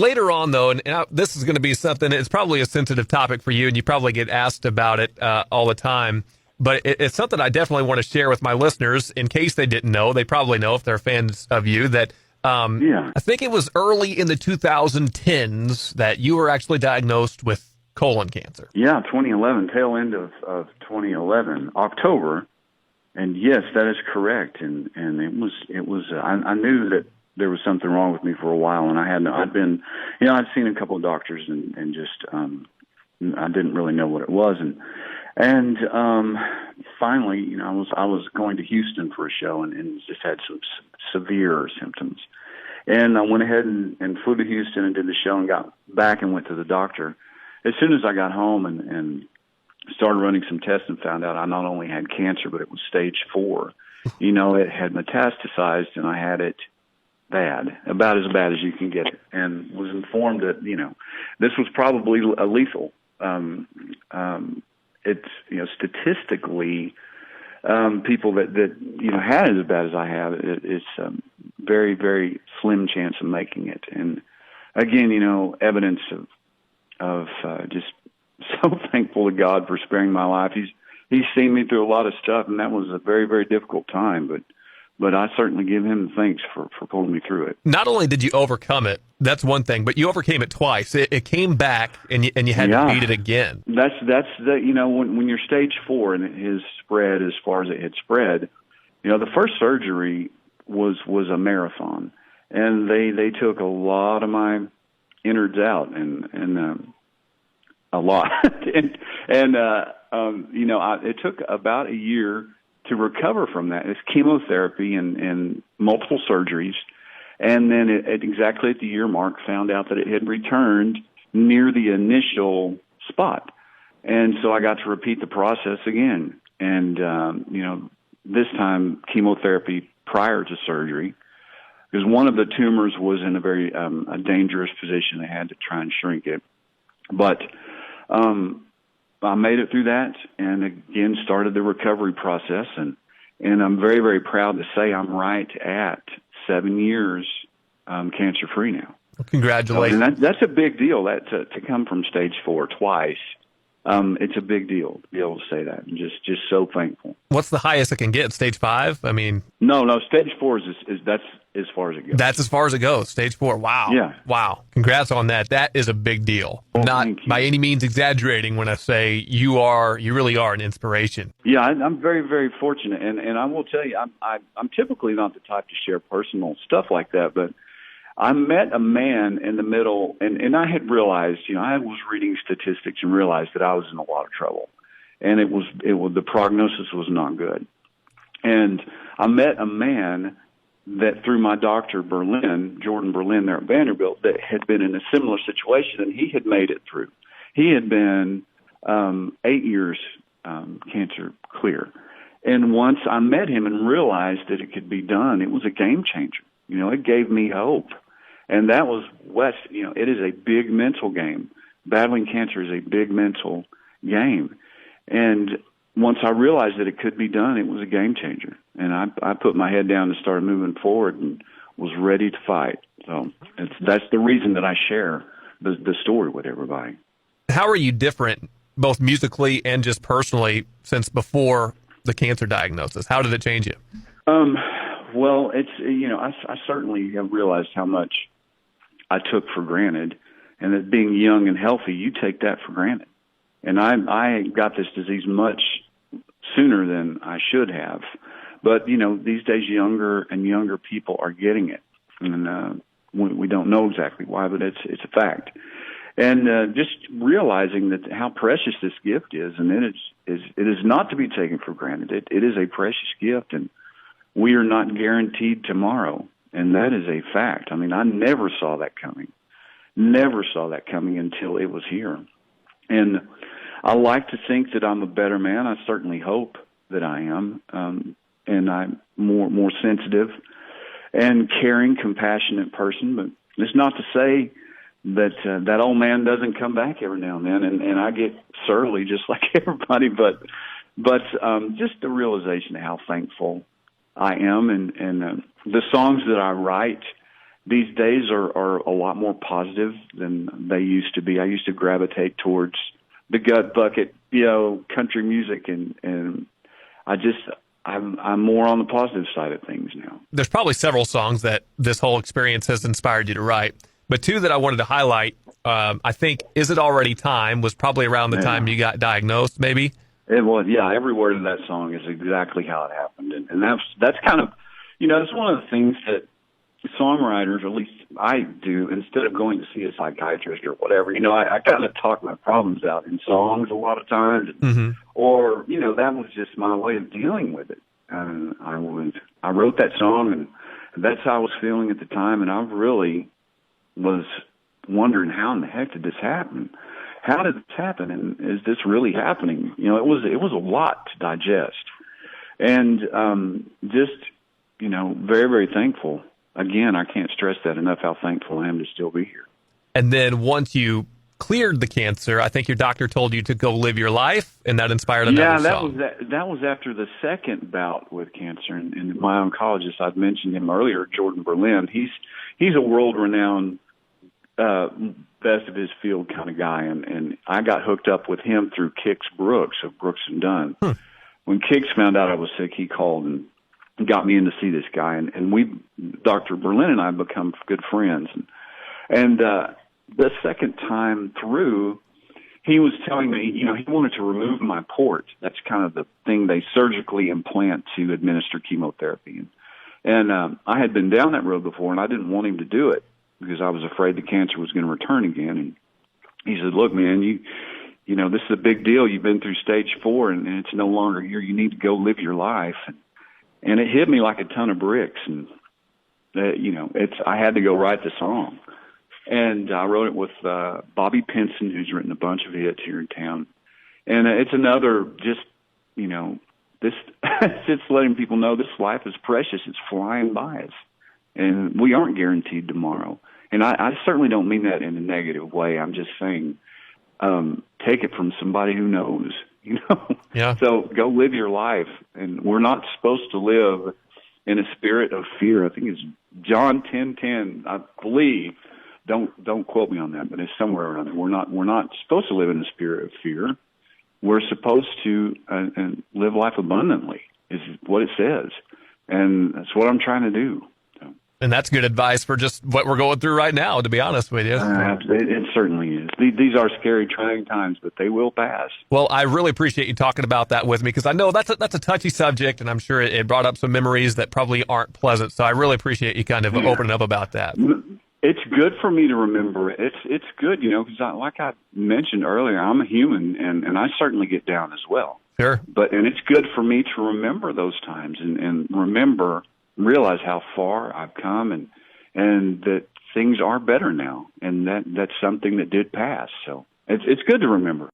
Later on, though, and this is going to be something, it's probably a sensitive topic for you, and you probably get asked about it all the time, but it's something I definitely want to share with my listeners in case they didn't know. They probably know if they're fans of you that I think it was early in the 2010s that you were actually diagnosed with colon cancer. Yeah, 2011, tail end of 2011, October. And yes, that is correct. And it was. I knew that there was something wrong with me for a while, and I'd been, I'd seen a couple of doctors, and just I didn't really know what it was, and finally, I was going to Houston for a show, and just had some severe symptoms, and I went ahead and flew to Houston and did the show, and got back and went to the doctor. As soon as I got home and started running some tests and found out I not only had cancer, but it was stage 4. It had metastasized, and I had it bad, about as bad as you can get it, and was informed that, this was probably a lethal. It's, statistically, people that had it as bad as I have, it's very, very slim chance of making it. And again, evidence of just so thankful to God for sparing my life. He's seen me through a lot of stuff, and that was a very, very difficult time, but I certainly give him thanks for pulling me through it. Not only did you overcome it, that's one thing, but you overcame it twice. It came back, and you had to beat it again. That's when you're stage 4 and it has spread as far as it had spread, the first surgery was a marathon, and they took a lot of my innards out, and a lot, and it took about a year to recover from that. It's chemotherapy and multiple surgeries. And then exactly at the year mark, found out that it had returned near the initial spot. And so I got to repeat the process again. And, this time chemotherapy prior to surgery, because one of the tumors was in a very a dangerous position. They had to try and shrink it. But I made it through that, and again started the recovery process, and I'm very, very proud to say I'm right at 7 years cancer free now. Well, congratulations! And that's a big deal. That to come from stage 4 twice, it's a big deal to be able to say that, and just so thankful. What's the highest it can get? Stage 5? I mean, no, stage 4 is that's as far as it goes. That's as far as it goes. Stage 4. Wow. Yeah. Wow. Congrats on that. That is a big deal. Well, not by any means exaggerating when I say you really are an inspiration. Yeah, I'm very, very fortunate, and I will tell you, I'm typically not the type to share personal stuff like that, but I met a man in the middle, and I had realized, I was reading statistics and realized that I was in a lot of trouble, and it was the prognosis was not good, and I met a man that through my doctor Jordan Berlin there at Vanderbilt, that had been in a similar situation, and he had made it through. He had been 8 years cancer clear, and once I met him and realized that it could be done, it was a game changer. It gave me hope. And that was it is a big mental game. Battling cancer is a big mental game. And once I realized that it could be done, it was a game changer. And I put my head down and started moving forward and was ready to fight. So that's the reason that I share the story with everybody. How are you different, both musically and just personally, since before the cancer diagnosis? How did it change you? Well, it's, I certainly have realized how much I took for granted, and that being young and healthy, you take that for granted. And I got this disease much sooner than I should have. But, these days younger and younger people are getting it. And we don't know exactly why, but it's a fact. And just realizing that how precious this gift is, and it is not to be taken for granted. It is a precious gift, and we are not guaranteed tomorrow, and that is a fact. I mean, I never saw that coming. Never saw that coming until it was here. And I like to think that I'm a better man. I certainly hope that I am. And I'm more sensitive and caring, compassionate person. But it's not to say that that old man doesn't come back every now and then, and I get surly just like everybody. But just the realization of how thankful I am, and the songs that I write these days are a lot more positive than they used to be. I used to gravitate towards the gut bucket, country music, and I'm more on the positive side of things now. There's probably several songs that this whole experience has inspired you to write, but two that I wanted to highlight, I think "Is It Already Time" was probably around the time you got diagnosed, maybe. It was, yeah. Every word of that song is exactly how it happened, and that's kind of, it's one of the things that songwriters, or at least I do, instead of going to see a psychiatrist or whatever, I kind of talk my problems out in songs a lot of times, or that was just my way of dealing with it. And I wrote that song, and that's how I was feeling at the time, and I really was wondering, how in the heck did this happen? How did this happen? And is this really happening? It was a lot to digest, and just very, very thankful. Again, I can't stress that enough, how thankful I am to still be here. And then once you cleared the cancer, I think your doctor told you to go live your life, and that inspired another song. That was after the second bout with cancer. And my oncologist, I'd mentioned him earlier, Jordan Berlin. He's a world-renowned, best of his field kind of guy, and I got hooked up with him through Kix Brooks of Brooks and Dunn. When Kix found out I was sick, he called and got me in to see this guy, and Dr. Berlin and I become good friends. And the second time through, he was telling me, he wanted to remove my port. That's kind of the thing they surgically implant to administer chemotherapy. And I had been down that road before, and I didn't want him to do it because I was afraid the cancer was going to return again. And he said, "Look, man, this is a big deal. You've been through stage 4, and it's no longer here. You need to go live your life." And it hit me like a ton of bricks, and I had to go write the song, and I wrote it with Bobby Pinson, who's written a bunch of hits here in town, and it's another this it's just letting people know this life is precious. It's flying by us, and we aren't guaranteed tomorrow. And I certainly don't mean that in a negative way. I'm just saying, take it from somebody who knows. Yeah. So go live your life, and we're not supposed to live in a spirit of fear. I think it's John 10:10, I believe. Don't quote me on that, but it's somewhere around there. We're not supposed to live in a spirit of fear. We're supposed to and live life abundantly, is what it says, and that's what I'm trying to do. And that's good advice for just what we're going through right now, to be honest with you. It certainly is. These are scary, trying times, but they will pass. Well, I really appreciate you talking about that with me, because I know that's a touchy subject, and I'm sure it brought up some memories that probably aren't pleasant. So I really appreciate you kind of opening up about that. It's good for me to remember. It's good, because like I mentioned earlier, I'm a human, and I certainly get down as well. Sure. And it's good for me to remember those times and realize how far I've come, and that things are better now, and that's something that did pass. So it's good to remember.